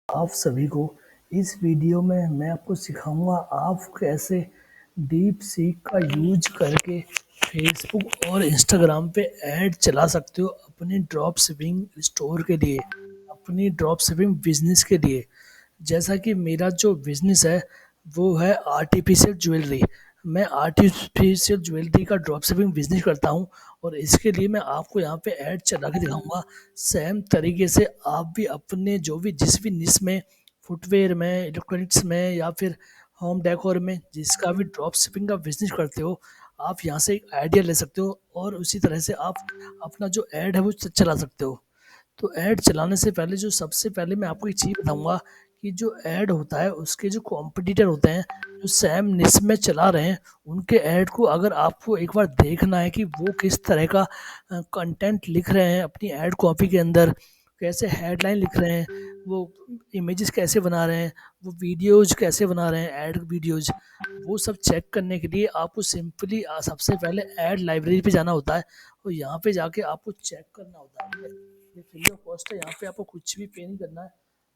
आप सभी को। इस वीडियो में मैं आपको सिखाऊंगा आप कैसे डीप सीक का यूज करके फेसबुक और इंस्टाग्राम पे ऐड चला सकते हो अपने ड्रॉप शिपिंग स्टोर के लिए, अपनी ड्रॉप शिपिंग बिजनेस के लिए। जैसा कि मेरा जो बिजनेस है वो है आर्टिफिशियल ज्वेलरी। मैं आर्टिफिशियल ज्वेलरी का ड्रॉप शिपिंग बिजनेस करता हूँ और इसके लिए मैं आपको यहाँ पे ऐड चला के दिखाऊंगा। सेम तरीके से आप भी अपने जो भी जिस भी निश में, फुटवेयर में, इलेक्ट्रॉनिक्स में या फिर होम डेकोर में जिसका भी ड्रॉप शिपिंग का बिजनेस करते हो, आप यहाँ से एक आइडिया ले सकते हो और उसी तरह से आप अपना जो ऐड है वो चला सकते हो। तो ऐड चलाने से पहले जो सबसे पहले मैं आपको एक चीज़ बताऊंगा कि जो ऐड होता है उसके जो कॉम्पिटिटर होते हैं जो सेम निश में चला रहे हैं, उनके ऐड को अगर आपको एक बार देखना है कि वो किस तरह का कंटेंट लिख रहे हैं अपनी ऐड कॉपी के अंदर, कैसे हेडलाइन लिख रहे हैं, वो इमेजेस कैसे बना रहे हैं, वो वीडियोज कैसे बना रहे हैं ऐड वीडियोज, वो सब चेक करने के लिए आपको सिंपली सबसे पहले ऐड लाइब्रेरी पे जाना होता है और यहाँ पे जाके आपको चेक करना होता है। ठीक है, ये फ्री ऑफ कॉस्ट है, यहाँ पे आपको कुछ भी पे नहीं करना है।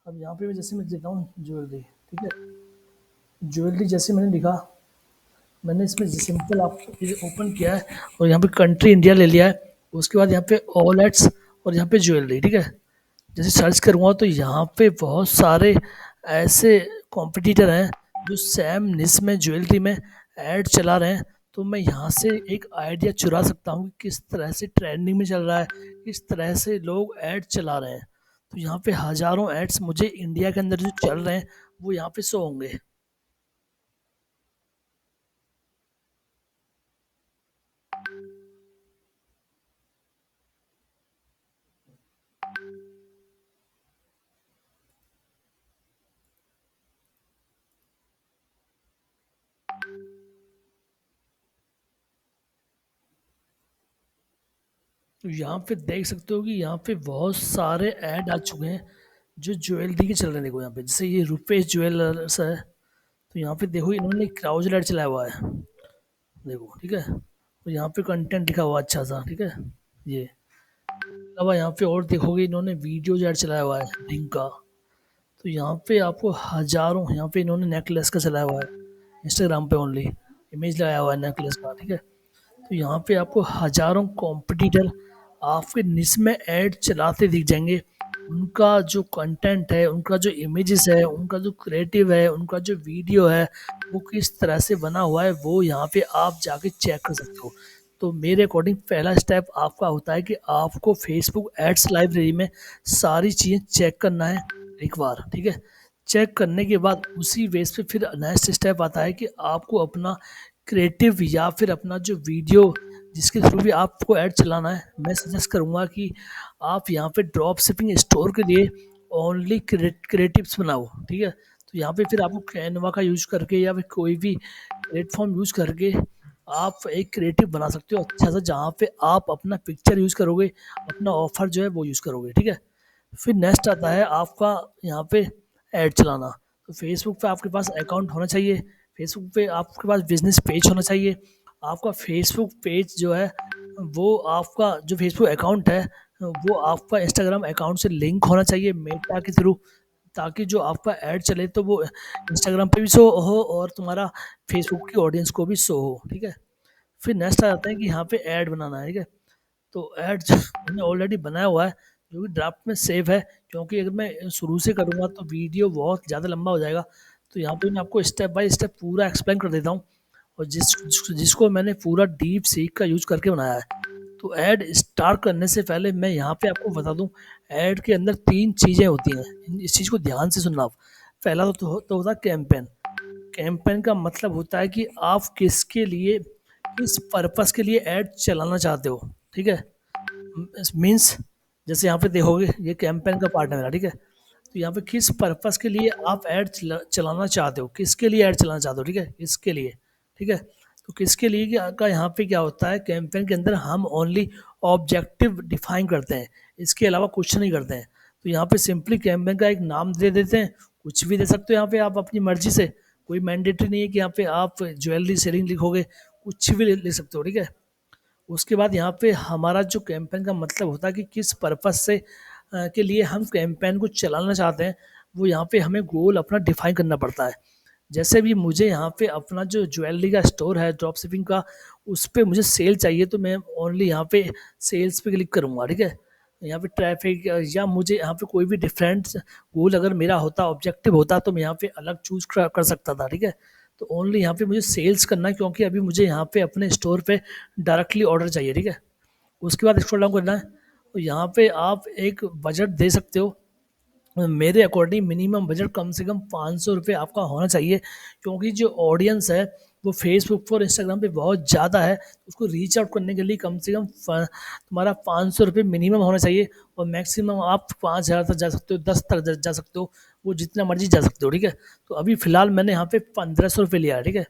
अब यहाँ पे मैं जैसे मैं देता हूँ ज्वेलरी, ठीक है, ज्वेलरी जैसे मैंने लिखा, मैंने इसमें सिंपल आपको ओपन किया है और यहाँ पे कंट्री इंडिया ले लिया है। उसके बाद यहाँ पे ऑल एड्स और यहाँ पे ज्वेलरी, ठीक है। जैसे सर्च करूँगा तो यहाँ पे बहुत सारे ऐसे कॉम्पिटिटर हैं जो सेम निश में ज्वेलरी में ऐड चला रहे हैं। तो मैं यहाँ से एक आइडिया चुरा सकता हूँ कि किस तरह से ट्रेंडिंग में चल रहा है, किस तरह से लोग ऐड चला रहे हैं। तो यहाँ पे हज़ारों एड्स मुझे इंडिया के अंदर जो चल रहे हैं वो यहाँ पे शो होंगे। तो यहाँ पे देख सकते हो कि यहाँ पे बहुत सारे ऐड आ चुके हैं जो ज्वेलरी के चल रहे हैं। देखो यहाँ पे जैसे ये रुपेश ज्वेलर्स है, तो यहाँ पे देखो इन्होंने क्राउज ऐड चलाया हुआ है, देखो, ठीक है। और यहाँ पे कंटेंट लिखा हुआ अच्छा सा, ठीक है। ये अलावा यहाँ पे और देखोगे इन्होंने वीडियो ऐड चलाया हुआ है रिंग का। तो यहाँ पे आपको हजारों, यहाँ पे इन्होंने नेकलेस का चलाया हुआ है इंस्टाग्राम पे ओनली, इमेज लगाया हुआ है नेकलेस का, ठीक है। तो यहाँ पे आपको हजारों कॉम्पिटिटर आपके निश में ऐड चलाते दिख जाएंगे। उनका जो कंटेंट है, उनका जो इमेजेस है, उनका जो क्रिएटिव है, उनका जो वीडियो है, वो किस तरह से बना हुआ है वो यहाँ पे आप जाके चेक कर सकते हो। तो मेरे अकॉर्डिंग पहला स्टेप आपका होता है कि आपको फेसबुक एड्स लाइब्रेरी में सारी चीज़ें चेक करना है एक बार, ठीक है। चेक करने के बाद उसी बेस पे फिर नेक्स्ट स्टेप आता है कि आपको अपना क्रिएटिव या फिर अपना जो वीडियो जिसके थ्रू भी आपको ऐड चलाना है, मैं सजेस्ट करूँगा कि आप यहाँ पे ड्रॉप शिपिंग स्टोर के लिए ओनली क्रिएटिव्स बनाओ, ठीक है। तो यहाँ पे फिर आपको कैनवा का यूज करके या फिर कोई भी प्लेटफॉर्म यूज करके आप एक क्रिएटिव बना सकते हो अच्छा सा, जहाँ पे आप अपना पिक्चर यूज करोगे, अपना ऑफर जो है वो यूज करोगे, ठीक है। फिर नेक्स्ट आता है आपका यहाँ पे ऐड चलाना। तो फेसबुक पे आपके पास अकाउंट होना चाहिए, फेसबुक पे आपके पास बिजनेस पेज होना चाहिए। आपका फेसबुक पेज जो है वो आपका जो फेसबुक अकाउंट है वो आपका इंस्टाग्राम अकाउंट से लिंक होना चाहिए मेटा के थ्रू, ताकि जो आपका ऐड चले तो वो इंस्टाग्राम पे भी शो हो और तुम्हारा फेसबुक की ऑडियंस को भी शो हो, ठीक है। फिर नेक्स्ट आ जाता है कि यहाँ पे ऐड बनाना है, ठीक है। तो ऐड मैंने ऑलरेडी बनाया हुआ है जो कि ड्राफ्ट में सेव है, क्योंकि अगर मैं शुरू से करूँगा तो वीडियो बहुत ज़्यादा लंबा हो जाएगा। तो यहाँ पे मैं आपको स्टेप बाय स्टेप पूरा एक्सप्लेन कर देता हूँ और जिसको मैंने पूरा डीप सीक का यूज करके बनाया है। तो ऐड स्टार्ट करने से पहले मैं यहाँ पे आपको बता दूँ, ऐड के अंदर 3 चीज़ें होती हैं, इस चीज़ को ध्यान से सुनना आप। पहला तो होता है कैंपेन। कैंपेन का मतलब होता है कि आप किसके लिए, किस पर्पस के लिए ऐड चलाना चाहते हो, ठीक है। मीन्स जैसे यहाँ पे देखोगे ये कैंपेन का पार्ट है मेरा, ठीक है। तो यहाँ पे किस पर्पस के लिए आप ऐड चलाना चाहते हो, किसके लिए ऐड चलाना चाहते हो, ठीक है, इसके लिए, ठीक है। तो किसके लिए का यहाँ पे क्या होता है, कैंपेन के अंदर हम ओनली ऑब्जेक्टिव डिफाइन करते हैं, इसके अलावा कुछ नहीं करते हैं। तो यहाँ पे सिंपली कैंपेन का एक नाम दे देते हैं, कुछ भी दे सकते हो यहाँ पे आप अपनी मर्जी से, कोई मैंडेटरी नहीं है कि यहाँ पे आप ज्वेलरी सेलिंग लिखोगे, कुछ भी लिख सकते हो, ठीक है। उसके बाद यहाँ पे हमारा जो कैंपेन का मतलब होता है कि किस पर्पस से के लिए हम कैंपेन को चलाना चाहते हैं, वो यहाँ पे हमें गोल अपना डिफाइन करना पड़ता है। जैसे भी मुझे यहाँ पे अपना जो ज्वेलरी का स्टोर है ड्रॉप शिपिंग का, उस पे मुझे सेल चाहिए तो मैं ओनली यहाँ पे सेल्स पे क्लिक करूँगा, ठीक है। यहाँ पे ट्रैफिक या मुझे यहाँ पे कोई भी डिफरेंट गोल अगर मेरा होता, ऑब्जेक्टिव होता, तो मैं यहाँ पे अलग चूज कर सकता था, ठीक है। तो ओनली यहाँ पे मुझे सेल्स करना है, क्योंकि अभी मुझे यहाँ पे अपने स्टोर पे डायरेक्टली ऑर्डर चाहिए, ठीक है। उसके बाद स्क्रॉल डाउन करना है, तो यहाँ पे आप एक बजट दे सकते हो। मेरे अकॉर्डिंग मिनिमम बजट कम से कम 500 रुपये आपका होना चाहिए, क्योंकि जो ऑडियंस है वो फेसबुक और इंस्टाग्राम पे बहुत ज़्यादा है। उसको रीच आउट करने के लिए कम से कम तुम्हारा 500 रुपये मिनिमम होना चाहिए, और मैक्सिमम आप 5,000 तक जा सकते हो, 10 तक जा सकते हो, वो जितना मर्जी जा सकते हो, ठीक है। तो अभी फ़िलहाल मैंने यहाँ पे 1500 रुपये लिया है, ठीक है।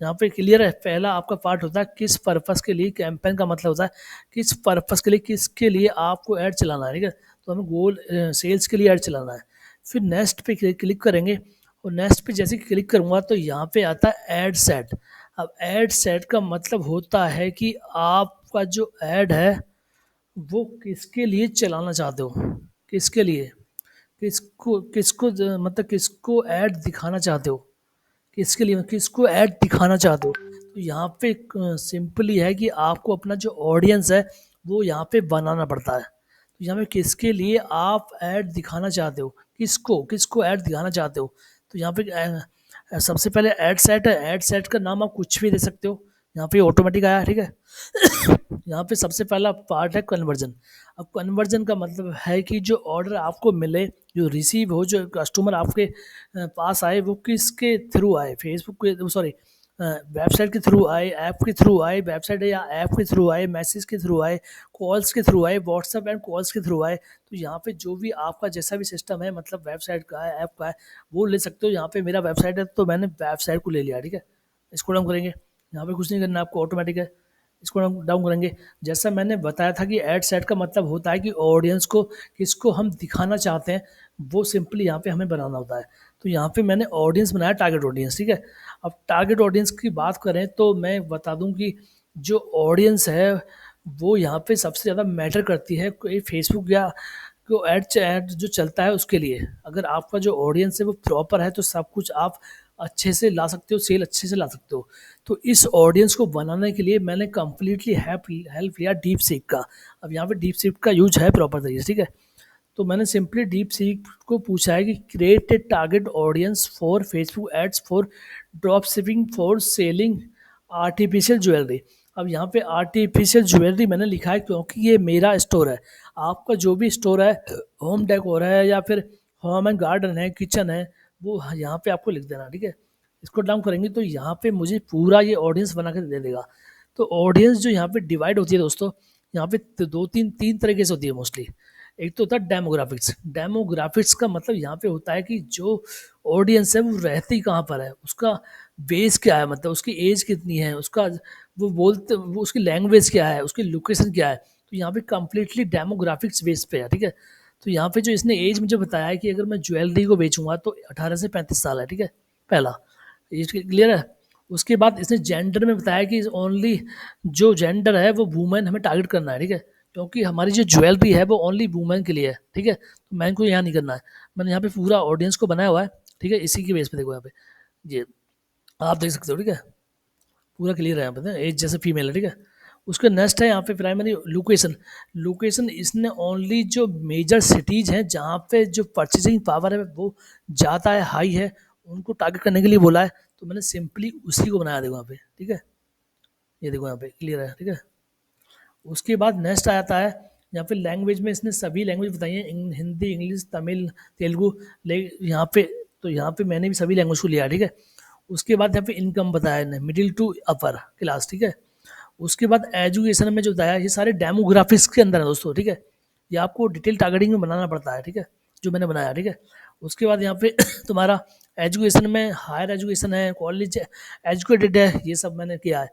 यहाँ पे क्लियर है। पहला आपका पार्ट होता है किस पर्पस के लिए कैंपेन का मतलब होता है किस पर्पस के लिए, किसके लिए आपको ऐड चलाना है, ठीक है। तो हमें गोल सेल्स के लिए ऐड चलाना है। फिर नेक्स्ट पे क्लिक करेंगे, और नेक्स्ट पे जैसे क्लिक करूँगा तो यहाँ पे आता है ऐड सेट। अब ऐड सेट का मतलब होता है कि आपका जो ऐड है वो किसके लिए चलाना चाहते हो, किसके लिए, किसको किसको मतलब किसको ऐड दिखाना चाहते हो, किसके लिए, किसको ऐड दिखाना चाहते हो। तो यहाँ पे सिंपली है कि आपको अपना जो ऑडियंस है वो यहाँ पे बनाना पड़ता है। तो यहाँ पे किसके लिए आप ऐड दिखाना चाहते हो, किसको किसको ऐड दिखाना चाहते हो। तो यहाँ पे सबसे पहले ऐड सेट है। ऐड सेट का नाम आप कुछ भी दे सकते हो, यहाँ पे ऑटोमेटिक आया, ठीक है। यहाँ पे सबसे पहला पार्ट है कन्वर्जन। अब कन्वर्जन का मतलब है कि जो ऑर्डर आपको मिले, जो रिसीव हो, जो कस्टमर आपके पास आए, वो किसके थ्रू आए, फेसबुक के सॉरी वेबसाइट के थ्रू आए, ऐप के थ्रू आए, वेबसाइट या ऐप के थ्रू आए, मैसेज के थ्रू आए, कॉल्स के थ्रू आए, व्हाट्सएप एंड कॉल्स के थ्रू आए। तो यहाँ पे जो भी आपका जैसा भी सिस्टम है, मतलब वेबसाइट का है, ऐप का है, वो ले सकते हो। यहाँ पे मेरा वेबसाइट है तो मैंने वेबसाइट को ले लिया, ठीक है। इसको डाउन करेंगे, यहाँ पे कुछ नहीं करना आपको, ऑटोमेटिक है। इसको डाउन करेंगे। जैसा मैंने बताया था कि एड सेट का मतलब होता है कि ऑडियंस को किसको हम दिखाना चाहते हैं, वो सिंपली यहाँ पे हमें बनाना होता है। तो यहाँ पे मैंने ऑडियंस बनाया, टारगेट ऑडियंस, ठीक है। अब टारगेट ऑडियंस की बात करें तो मैं बता दूं कि जो ऑडियंस है वो यहाँ पे सबसे ज़्यादा मैटर करती है कोई फेसबुक या को ऐड जो चलता है उसके लिए। अगर आपका जो ऑडियंस है वो प्रॉपर है तो सब कुछ आप अच्छे से ला सकते हो, सेल अच्छे से ला सकते हो। तो इस ऑडियंस को बनाने के लिए मैंने कम्प्लीटली हेल्प लिया डीप सीक का। अब यहाँ पे डीप सीक का यूज है प्रॉपर तरीके से, ठीक है। तो मैंने सिंपली डीप सीक को पूछा है कि create a target audience for Facebook ads for drop shipping for selling artificial jewellery. अब यहाँ पे आर्टिफिशियल ज्वेलरी मैंने लिखा है क्योंकि ये मेरा स्टोर है। आपका जो भी स्टोर है, होम डेकोर है या फिर होम एंड गार्डन है, किचन है, वो यहाँ पे आपको लिख देना, ठीक है। इसको डाउन करेंगे तो यहाँ पे मुझे पूरा ये ऑडियंस बना के दे देगा। तो ऑडियंस जो यहाँ पे डिवाइड होती है दोस्तों, यहाँ पे दो तीन तीन तरीके से होती है मोस्टली। एक तो होता है डेमोग्राफिक्स। डेमोग्राफिक्स का मतलब यहाँ पे होता है कि जो ऑडियंस है वो रहती कहाँ पर है, उसका बेस क्या है, मतलब उसकी एज कितनी है, उसका वो उसकी लैंग्वेज क्या है, उसकी लोकेशन क्या है। तो यहाँ पे कम्प्लीटली डेमोग्राफिक्स बेस पे है, ठीक है। तो यहाँ पे जो इसने एज मुझे बताया है कि अगर मैं ज्वेलरी को बेचूंगा तो 18 से 35 साल है, ठीक है। पहला ये क्लियर है। उसके बाद इसने जेंडर में बताया कि ओनली जो जेंडर है वो वुमेन हमें टारगेट करना है, ठीक है। क्योंकि हमारी जो ज्वेलरी है वो ओनली वुमेन के लिए है, ठीक है। तो मैन को यहाँ नहीं करना है। मैंने यहाँ पे पूरा ऑडियंस को बनाया हुआ है, ठीक है। इसी की बेस पे देखो यहाँ पे ये आप देख सकते हो, ठीक है। पूरा क्लियर है यहाँ पे, एज जैसे फीमेल है, ठीक है। उसके नेक्स्ट है यहाँ पे प्राइमरी लोकेशन। लोकेशन इसने ओनली जो मेजर सिटीज़ हैं जहाँ पे जो परचेजिंग पावर है वो ज़्यादा है, हाई है, उनको टारगेट करने के लिए बोला है। तो मैंने सिंपली उसी को बनाया, देखो यहाँ पे, ठीक है। ये देखो यहाँ पे क्लियर है, ठीक है। उसके बाद नेक्स्ट आता है यहाँ पे लैंग्वेज में इसने सभी लैंग्वेज बताई हैं, हिंदी, इंग्लिश, तमिल, तेलुगु। ले यहाँ पे तो यहाँ पे मैंने भी सभी लैंग्वेज को लिया, ठीक है। उसके बाद यहाँ पे इनकम बताया है, मिडिल टू अपर क्लास, ठीक है। उसके बाद एजुकेशन में जो बताया, ये सारे डेमोग्राफिक्स के अंदर है दोस्तों, ठीक है। ये आपको डिटेल टारगेटिंग में बनाना पड़ता है, ठीक है, जो मैंने बनाया, ठीक है। उसके बाद यहाँ पे तुम्हारा एजुकेशन में हायर एजुकेशन है, कॉलेज एजुकेटेड है, ये सब मैंने किया है।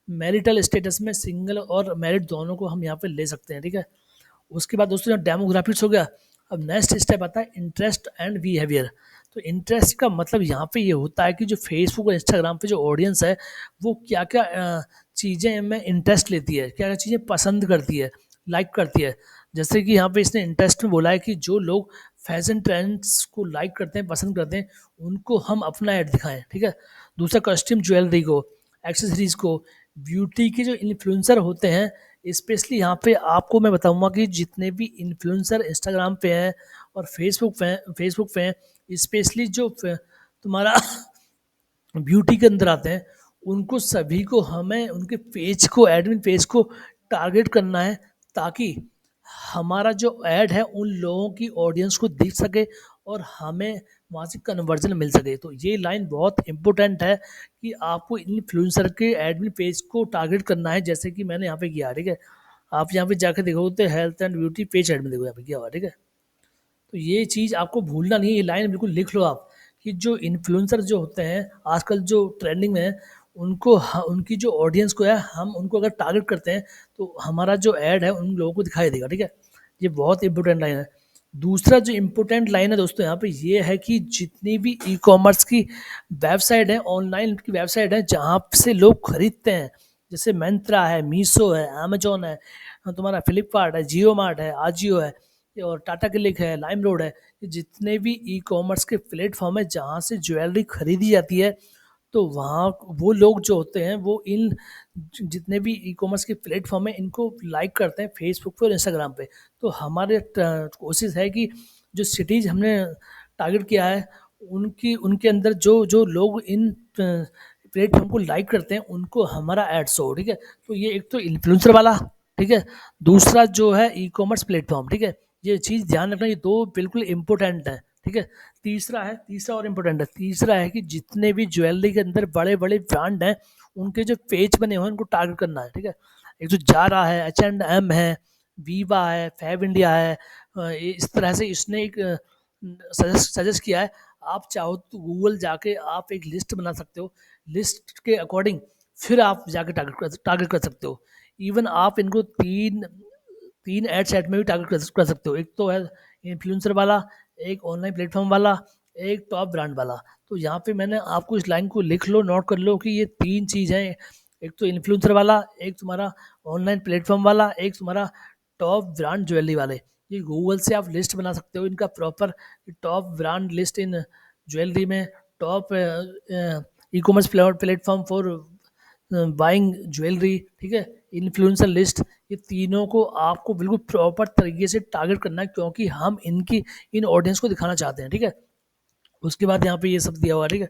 मैरिटल स्टेटस में सिंगल और मैरिड दोनों को हम यहाँ पे ले सकते हैं, ठीक है। उसके बाद दोस्तों डेमोग्राफिक्स हो गया। अब नेक्स्ट स्टेप आता है इंटरेस्ट एंड बिहेवियर। तो इंटरेस्ट का मतलब यहाँ पे ये होता है कि जो फेसबुक और इंस्टाग्राम पे जो ऑडियंस है वो क्या क्या चीज़ें में इंटरेस्ट लेती है, क्या क्या चीज़ें पसंद करती है, लाइक करती है। जैसे कि यहाँ पे इसने इंटरेस्ट में बोला है कि जो लोग फैशन ट्रेंड्स को लाइक करते हैं, पसंद करते हैं, उनको हम अपना ऐड दिखाएँ, ठीक है? दूसरा कस्टम ज्वेलरी को, एक्सेसरीज़ को, ब्यूटी के जो इन्फ्लुएंसर होते हैं, स्पेशली यहाँ पे आपको मैं बताऊँगा कि जितने भी इन्फ्लुएंसर इंस्टाग्राम पे हैं और फेसबुक पे हैं, स्पेशली जो तुम्हारा ब्यूटी के अंदर आते हैं, उनको सभी को हमें उनके पेज को, एडमिन पेज को टारगेट करना है, ताकि हमारा जो ऐड है उन लोगों की ऑडियंस को दिख सके और हमें वहाँ से कन्वर्जन मिल सके। तो ये लाइन बहुत इंपॉर्टेंट है कि आपको इन्फ्लुएंसर के एडमिन पेज को टारगेट करना है, जैसे कि मैंने यहाँ पे किया, ठीक है? आप यहाँ पे जाके देखोगे तो health and beauty page admin देखो यहाँ पे किया हुआ, ठीक है? तो ये चीज़ आपको भूलना नहीं है, ये लाइन बिल्कुल लिख लो आप कि जो इन्फ्लुएंसर जो होते हैं आजकल जो ट्रेंडिंग में है, उनको उनकी जो ऑडियंस को है, हम उनको अगर टारगेट करते हैं तो हमारा जो ऐड है उन लोगों को दिखाई देगा, ठीक है? ये बहुत इंपॉर्टेंट लाइन है। दूसरा जो इम्पोर्टेंट लाइन है दोस्तों यहाँ पे ये है कि जितनी भी ई कॉमर्स की वेबसाइट है, ऑनलाइन की वेबसाइट है जहाँ से लोग खरीदते हैं, जैसे मिंत्रा है, मीशो है, अमेजोन है, तुम्हारा फ्लिपकार्ट है, जियो मार्ट है, आजियो है और टाटा क्लिक है, लाइम रोड है, ये जितने भी ई कॉमर्स के प्लेटफॉर्म है जहाँ से ज्वेलरी खरीदी जाती है, तो वहाँ वो लोग जो होते हैं वो इन जितने भी ई कॉमर्स के प्लेटफॉर्म है इनको लाइक करते हैं फेसबुक पे और इंस्टाग्राम पे। तो हमारे कोशिश है कि जो सिटीज़ हमने टारगेट किया है उनकी उनके अंदर जो जो लोग इन प्लेटफॉर्म को लाइक करते हैं उनको हमारा ऐड शो हो, ठीक है? तो ये एक तो इन्फ्लुएंसर वाला, ठीक है? दूसरा जो है ई कॉमर्स प्लेटफॉर्म, ठीक है? ये चीज़ ध्यान रखना, ये दो बिल्कुल इंपॉर्टेंट है, ठीक है? तीसरा और इम्पोर्टेंट है, तीसरा है कि जितने भी ज्वेलरी के अंदर बड़े बड़े ब्रांड हैं उनके जो पेज बने हुए हैं उनको टारगेट करना है, ठीक है? एक तो जारा है, H&M है, वीवा है, फैब इंडिया है, इस तरह से इसने एक सजेस्ट किया है। आप चाहो तो गूगल जाके आप एक लिस्ट बना सकते हो, लिस्ट के अकॉर्डिंग फिर आप जाके टारगेट कर सकते हो। इवन आप इनको तीन तीन एड सेट में भी टारगेट कर सकते हो। एक तो है इन्फ्लुएंसर वाला, एक ऑनलाइन प्लेटफॉर्म वाला, एक टॉप ब्रांड वाला। तो यहाँ पे मैंने आपको इस लाइन को लिख लो, नोट कर लो कि ये तीन चीज़ हैं। एक तो इन्फ्लुएंसर वाला, एक तुम्हारा ऑनलाइन प्लेटफॉर्म वाला, एक तुम्हारा टॉप ब्रांड ज्वेलरी वाले। ये गूगल से आप लिस्ट बना सकते हो इनका प्रॉपर, टॉप ब्रांड लिस्ट इन ज्वेलरी में, top e commerce platform for buying jewellery, ठीक है? इन्फ्लुएंसर लिस्ट, ये तीनों को आपको बिल्कुल प्रॉपर तरीके से टारगेट करना है, क्योंकि हम इन ऑडियंस को दिखाना चाहते हैं, ठीक है? उसके बाद यहाँ पे ये सब दिया हुआ है, ठीक है?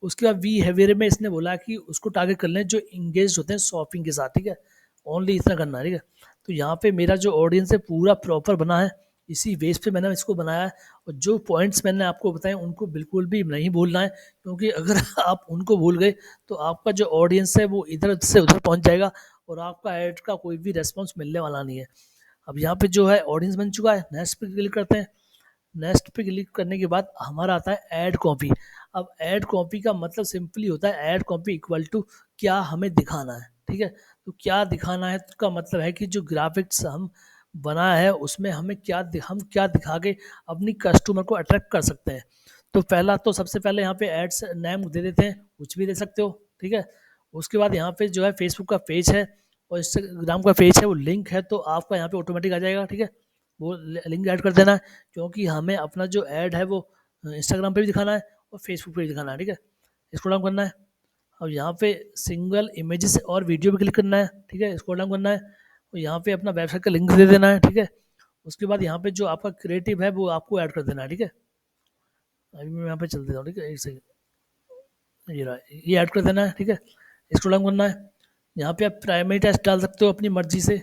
उसके बाद बिहेवियर में इसने बोला कि उसको टारगेट कर लें जो इंगेज होते हैं शॉपिंग के साथ, ठीक है? ओनली इतना करना है, ठीक है? तो यहाँ पे मेरा जो ऑडियंस है पूरा प्रॉपर बना है, इसी बेस पे मैंने इसको बनाया है। और जो पॉइंट्स मैंने आपको बताए उनको बिल्कुल भी नहीं भूलना है, क्योंकि अगर आप उनको भूल गए तो आपका जो ऑडियंस है वो इधर से उधर पहुँच जाएगा और आपका ऐड का कोई भी रेस्पॉन्स मिलने वाला नहीं है। अब यहाँ पे जो है ऑडियंस बन चुका है, नेक्स्ट पे क्लिक करते हैं। नेक्स्ट पे क्लिक करने के बाद हमारा आता है ऐड कॉपी। अब ऐड कॉपी का मतलब सिंपली होता है ऐड कॉपी इक्वल टू क्या हमें दिखाना है, ठीक है? तो क्या दिखाना है का मतलब है कि जो ग्राफिक्स हम बनाया है उसमें हम क्या दिखा के अपनी कस्टमर को अट्रैक्ट कर सकते हैं। तो पहला तो सबसे पहले यहाँ पे एड्स नेम दे देते हैं, कुछ भी दे सकते हो, ठीक है? उसके बाद यहाँ पे जो है फेसबुक का पेज है और इंस्टाग्राम का पेज है, वो लिंक है तो आपका यहाँ पे ऑटोमेटिक आ जाएगा, ठीक है? वो लिंक ऐड कर देना है, क्योंकि हमें अपना जो ऐड है वो इंस्टाग्राम पे भी दिखाना है और फेसबुक पे भी दिखाना है, ठीक है? स्क्रॉल डाउन करना है। अब यहाँ पे सिंगल इमेजेस और वीडियो पे क्लिक करना है, ठीक है? स्क्रॉल डाउन करना है और यहाँ पे अपना वेबसाइट का लिंक दे देना है, ठीक है? उसके बाद यहाँ पे जो आपका क्रिएटिव है वो आपको ऐड कर देना है, ठीक है? अभी मैं यहाँ पे चल देता हूँ, ठीक है? एक सेकंड, ये रहा, ये ऐड कर देना है, ठीक है? स्क्रॉल डाउन करना है। यहाँ पे आप प्राइमरी टेक्स्ट डाल सकते हो अपनी मर्जी से,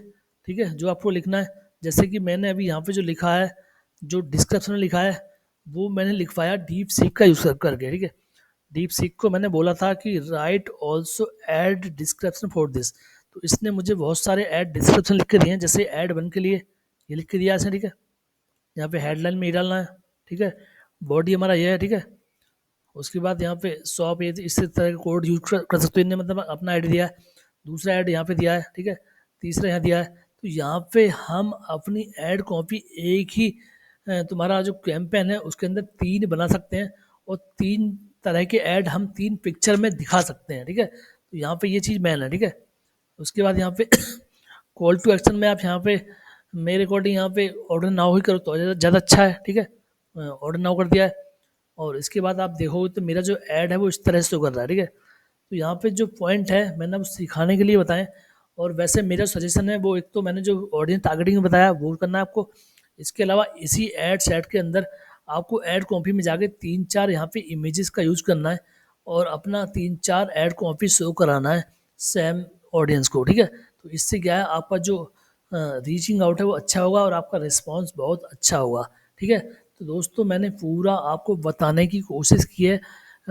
ठीक है? जो आपको लिखना है, जैसे कि मैंने अभी यहाँ पे जो लिखा है, जो डिस्क्रिप्शन में लिखा है, वो मैंने लिखवाया डीप सीक का यूज़ करके, ठीक है? डीप सीक को मैंने बोला था कि right also add description for this, तो इसने मुझे बहुत सारे ऐड डिस्क्रिप्शन लिख के दिए हैं। जैसे ऐड वन के लिए ये लिख के दिया इसने, ठीक है? यहाँ पे हेडलाइन में ये डालना है, ठीक है? बॉडी हमारा ये है, ठीक है? उसके बाद यहाँ पे शॉप, ये इस तरह का कोड यूज कर सकते हो, इनने मतलब अपना ऐड दिया है। दूसरा ऐड यहाँ पे दिया है, ठीक है? तीसरा यहाँ दिया है। तो यहाँ पे हम अपनी ऐड कॉपी एक ही तुम्हारा जो कैंपेन है उसके अंदर तीन बना सकते हैं और तीन तरह के ऐड हम तीन पिक्चर में दिखा सकते हैं, ठीक है? तो यहाँ पे ये चीज़ मैन है, ठीक है? उसके बाद यहाँ पे कॉल टू एक्शन में आप यहाँ पे मेरे अकॉर्डिंग यहाँ पे ऑर्डर ना ही करो तो ज़्यादा अच्छा है, ठीक है? ऑर्डर नाउ कर दिया है और इसके बाद आप देखोगे तो मेरा जो ऐड है वो इस तरह से शो कर रहा है, ठीक है। तो यहाँ पे जो पॉइंट है मैंने अब सिखाने के लिए बताएं, और वैसे मेरा सजेशन है वो, एक तो मैंने जो ऑडियंस टारगेटिंग बताया वो करना है आपको। इसके अलावा इसी ऐड सेट के अंदर आपको ऐड कॉपी में जाके 3-4 यहाँ पे इमेजेस का यूज़ करना है और अपना 3-4 ऐड कॉपी शो कराना है सेम ऑडियंस को, ठीक है। तो इससे क्या है, आपका जो रीचिंग आउट है वो अच्छा होगा और आपका रिस्पॉन्स बहुत अच्छा होगा, ठीक है। तो दोस्तों मैंने पूरा आपको बताने की कोशिश की है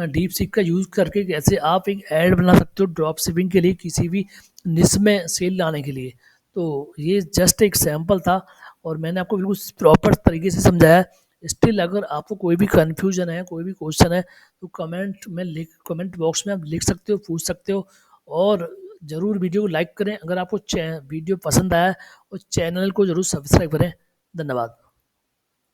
डीप सीक का यूज़ करके कैसे आप एक ऐड बना सकते हो ड्रॉप शिपिंग के लिए, किसी भी निश में सेल लाने के लिए। तो ये जस्ट एक सैम्पल था और मैंने आपको बिल्कुल प्रॉपर तरीके से समझाया है। स्टिल अगर आपको कोई भी कन्फ्यूजन है, कोई भी क्वेश्चन है, तो कमेंट बॉक्स में आप लिख सकते हो, पूछ सकते हो। और ज़रूर वीडियो को लाइक करें अगर आपको वीडियो पसंद आया है, और चैनल को ज़रूर सब्सक्राइब करें। धन्यवाद।